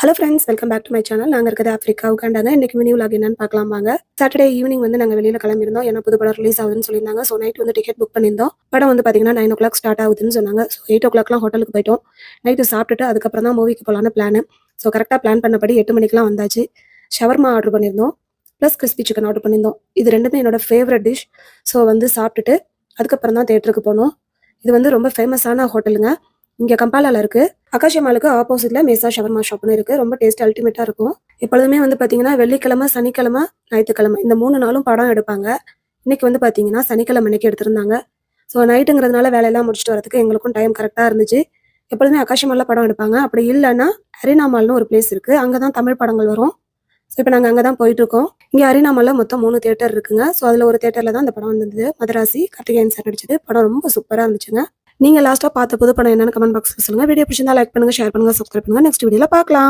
Hello friends, welcome back to my channel. நாங்கள் இருக்கிறது Africa உட்காண்டாங்க. இன்றைக்கி மினி விலாக் என்னன்னு பார்க்கலாம் வாங்க. சாட்டர்டே ஈவினிங் வந்து நாங்கள் வெளியில் கிளம்பியிருந்தோம். ஏன்னா புது படம் ரிலீஸ் ஆகுதுன்னு சொல்லியிருந்தாங்க. ஸோ நைட் வந்து டிக்கெட் புக் பண்ணியிருந்தோம். படம் வந்து பார்த்தீங்கன்னா 9 o'clock ஸ்டார்ட் ஆகுதுன்னு சொன்னாங்க. ஸோ 8 o'clockலாம் ஹோட்டலுக்கு போயிட்டோம். நைட்டு சாப்பிட்டுட்டு அதுக்கப்புறம் தான் மூவிக்கு போகலான்னு பிளான். ஸோ கரெக்டாக பிளான் பண்ணபடி 8 மணிக்கெலாம் வந்தாச்சு. ஷவர்மா ஆர்டர் பண்ணியிருந்தோம், ப்ளஸ் கிறிஸ்பி சிக்கன் ஆர்டர் பண்ணியிருந்தோம். இது ரெண்டுமே என்னோட ஃபேவரட் டிஷ். ஸோ வந்து சாப்பிட்டுட்டு அதுக்கப்புறம் தான் தேட்டருக்கு போனோம். இது வந்து ரொம்ப ஃபேமஸான ஹோட்டலுங்க. இங்கே கம்பாலாவில் இருக்குது. அகாஷியா மாலுக்கு ஆப்போசிட்டில் மேசா ஷவர்மா ஷாப்னு இருக்குது. ரொம்ப டேஸ்ட் அல்டிமேட்டாக இருக்கும். எப்பொழுதுமே வந்து பார்த்தீங்கன்னா வெள்ளிக்கிழமை, சனிக்கிழமை, ஞாயிற்றுக்கிழமை இந்த 3 நாளும் படம் எடுப்பாங்க. இன்னைக்கு வந்து பார்த்தீங்கன்னா சனிக்கிழமை அன்னைக்கு எடுத்திருந்தாங்க. ஸோ நைட்டுங்கிறதுனால வேலையெல்லாம் முடிச்சுட்டு வரதுக்கு எங்களுக்கும் டைம் கரெக்டாக இருந்துச்சு. எப்பொழுதுமே அகாஷியா மாலில் படம் எடுப்பாங்க. அப்படி இல்லைன்னா அரினா மால்னு ஒரு பிளேஸ் இருக்குது. அங்கே தான் தமிழ் படங்கள் வரும். ஸோ இப்போ நாங்கள் அங்கே தான் போயிட்டுருக்கோம். இங்கே அரினா மாலில் மொத்தம் 3 தியேட்டர் இருக்குங்க. ஸோ அதில் ஒரு தியேட்டரில் தான் இந்த படம் வந்தது. மதராசி கார்த்திகேயன் சார் நடிச்சது. படம் ரொம்ப சூப்பராக இருந்துச்சுங்க. நீங்க லாஸ்டா பார்த்த புது படம் என்னன்னு கமெண்ட் பாக்ஸ்ல சொல்லுங்க. வீடியோ பிடிச்சிருந்தா லைக் பண்ணுங்க, ஷேர் பண்ணுங்க, சப்ஸ்கிரைப் பண்ணுங்க. நெக்ஸ்ட் வீடியோல பார்க்கலாம்.